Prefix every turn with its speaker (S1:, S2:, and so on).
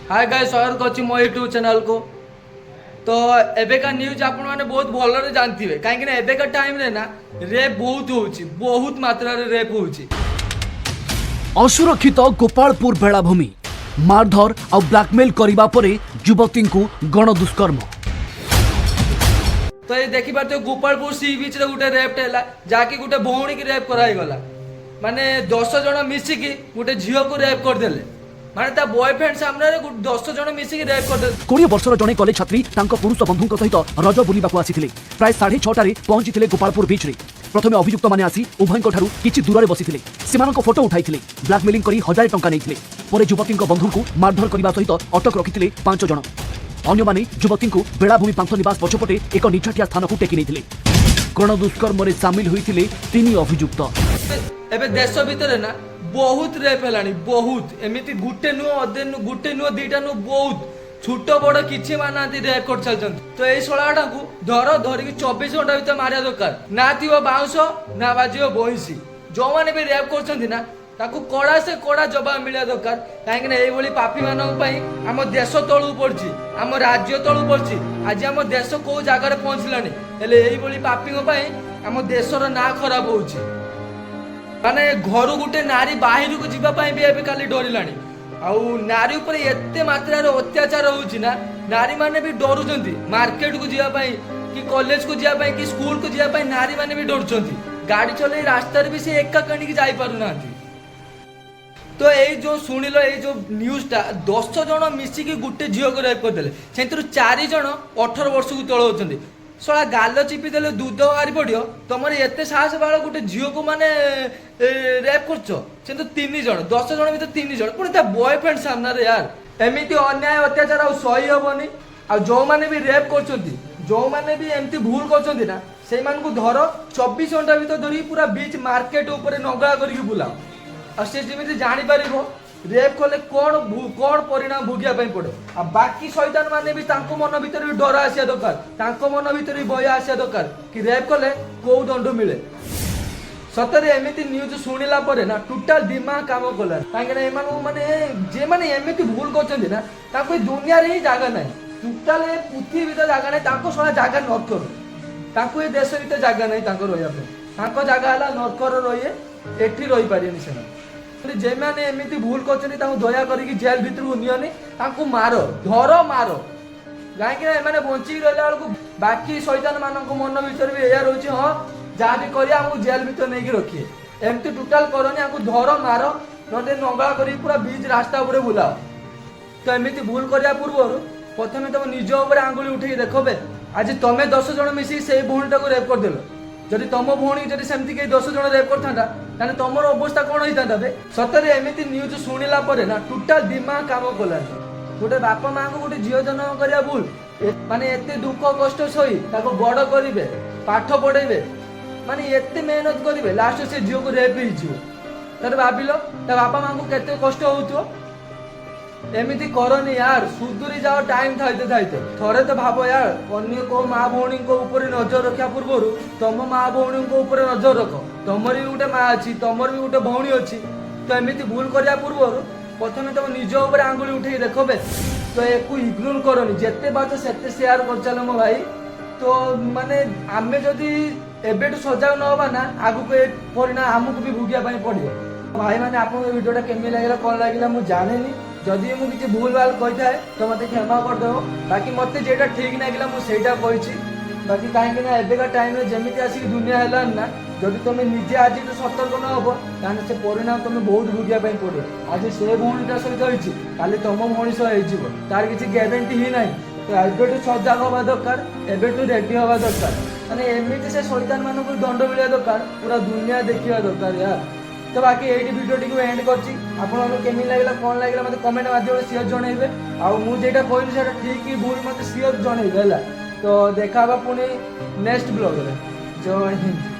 S1: Hi guys, स्वागत करछि मो यूट्यूब चैनल को। तो एबेका न्यूज आपण माने बहुत भलरे जानथिबे, काहे कि एबेका टाइम रे ना रेप बहुत होउछि, बहुत मात्रा रे रेप होउछि।
S2: असुरक्षित गोपालपुर बेलाभूमि मारधर और ब्लैकमेल करबा परे युवती को गण दुष्कर्म।
S1: तो ये देखि पारते गोपालपुर सी बीच रे गुटे रेप हैला, जाकी गुटे भौणी की रेप कराई गला। माने 10 जण मिसी की गुटे झियो को रेप कर देले, माने ता बॉयफ्रेंड सामने रे 10 जण मिसी की रेप कर देले।
S2: 20 वर्षर जड़े कॉलेज छात्री पुरुष बंधु सहित रज बुलवाक आसी प्राय 6:30 पहुंची गोपालपुर बीच रे। प्रथमे अभियुक्त माने आसी उभय किछि दूर बसी फोटो उठाई ब्लैकमेलिंग करी 1000 टंका नहीं। युवती बंधु को मारधर करने सहित अटक रखिते 5 जण। अन्य माने युवती को बेलाभूमि पांथ निवास पछपटे एक निछाटिया स्थान को टेकी नहीं। गण दुष्कर्म में सामिल होते 3 अभियुक्त।
S1: एबे देश भितर ना बहुत रेप हेलानी, बहुत एमिति गुटे नु अदे नु गुटे नु दीटा नु बहुत छोट बड़ किछि मानांती रेप कर चलचंत। तो एई सोलाटा को धरिक 24 घंटा भीतर मारिया दरकार, ना थिबो बाउंस ना बाजियो बहिसी। जो माने भी रेप करचंती ना ताकू कड़ा से कड़ा जवाब मिलिया दरकार, काहेकि ना एई भली पापी मानक पई हम देश तळु पड़छि, हम राज्य तळु पड़छि। आज हम देश को जगह रे पहुंचलानी, हेले एई भली पापी पई हम देशर ना खराब होउछि। माने घर गुटे नारी बाहर को जीवा भी एबे खाली डरिलानी। आउ नारी ऊपर एते मात्रा रे अत्याचार होउछि ना, नारी माने भी डरुचंती। मार्केट को जीवा कि कॉलेज को जीवा कि स्कूल को जीवा नारी माने भी डरुचंती। गाड़ी चले रास्ता रे भी से एका कणी जाई पारु नांती। तो एई जो सुनिलो एई जो न्यूज़ टा 10 जण मिसी की गुटे झियो को रेप कर देले, सेंतरु 4 जण 18 वर्ष को तळ होचंती। सोला गाल चिपी देले दूध बाहरी पड़ियो, तुम एते साहस बाल गोटे झील को माने रेप करछ। से तो 3 जण 10 जण भीतर 3 जण पुणी बॉयफ्रेंड सामने रे यार। एमिति अन्याय अत्याचार आ सही हेबनी। आ जो माने भी रेप करछंती, जो माने भी एमती भूल करछंती ना, से मान को धर 24 घंटा भीतर धरी पूरा बीच मार्केट ऊपर नगला करके बुलाओ। आ से जेमिति जानि परिबो रेप कले कौन परिणाम भोगिया पड़े। आ बाकी शैतान माने भी तांको मन भीतर भी डर आसिया दरकार, तांको मन भीतर भी भय आसिया दरकार कि रेप कले को दंड मिले। सतरे एमिति न्यूज सुनिला परे ना टोटल दिमाग काम कला, काहेकि एमानु माने जे माने एमिति भूल करछन्ती ना, ताको दुनिया रे ही जागा नै, टोटल ए पृथ्वी भीतर जागा नै। तांको सला जागा नरकर, तांको ए देश भीतर जागा नै तांको रोया पे। तांको जागा हला नरकर रहिए, एठी रहि पारियनि से। जे माने एमिति भूल करछन्ती तांको दया करिकि जेल भीतर को नियनि, तांको मारो धर मारो। काहेकि एमाने बंची रहला बेलको बाकी शैतान मानक मन भीतर भी एया रहछि, हां जहाँ भी करिया हमको जेल भीतर नहीं रखिए। एमती टोटाल करनी, हमको धर मार नटे नगला करी पूरा बीच रास्ता ऊपर बुलाओ। तो एमती भूल करिया पूर्व प्रथम तुम निज ऊपर आंगुली उठेई देखो बे, आज तुम 10 जण मिसी से भौणीटा को रेप करदेल। जदि तुम भौणी जदि सेमती के 10 जण रेप करथांता ताने तुमर अवस्था कोन होइतांता बे। सतरे एमिति न्यूज सुनिला परे ना टोटाल दिमाग काम कलानी। गोटे बापा माँ को गोटे झील जन्म करिया भूल, माने एते दुख कष्ट सही ताको बड़ करिवे, पाठ पढ़ेबे, माने एते मेहनत करिवे, लास्ट से झील को रेप ही जीव। तर भाबिलो ता बापा माँ को केते कष्ट होउथो। एमिति करनी यार, सुधुरी जाओ टाइम थाइते थाइते। थरे तो भाबो यार, अन्य को माँ भौणी को ऊपर नजर रखा पूर्व तुम माँ भौणी को ऊपर नजर रख। तुमर भी गोटे माँ अच्छी, तुमर भी गोटे भौणी अच्छी। तो एमिति भूल करिया पूर्व प्रथम तुम निज ऊपर आंगुली उठेई देखो बे। तो एको इग्नोर करनी, जेते बात सेते शेयर कर चलो मो भाई। तो माने आमे जदि एबेटू सजाग न होबा ना, आगु को परिणाम हमको भी भोगिया पई पड़ियो। भाई माने आपन वीडियोटा केमि लागला कोन लागला मु जानेनी। जदि मु किछि भूल भाल कहिथाय तो मते क्षमा कर दो। बाकी मते जेटा ठीक लागला मु सेटा कहिछि। बाकी काहे ना एबेका टाइम रे जेमिति आसी दुनिया हेलान ना, जदि तुम निजे आज सतर्क न हो ताने से परिणाम तुम बहुत भोगिया पई पड़ियो। आज से भौणीटा सहित होइछि, काली तुम भौणी सहित होइजिवो, तार किछि ग्यारंटी ही नाही। तो एबेटू सजाग हवा दरकार, एबेटू रेडी हवा दरकार। माने एमिति से शैतान मानक दंड मिलिया दरकार, पूरा दुनिया देखिया दरकार यार। तो बाकी एटी वीडियो टी को एंड करछि। आपन केमि लागला कोन लागला मते कमेंट माध्यम शेयर जणैबे। आ मु जेटा कहली सेटा ठीक कि भूल मते शेयर जणैबे हला। तो देखाबा पुनी नेक्स्ट ब्लॉग रे। जय हिंद।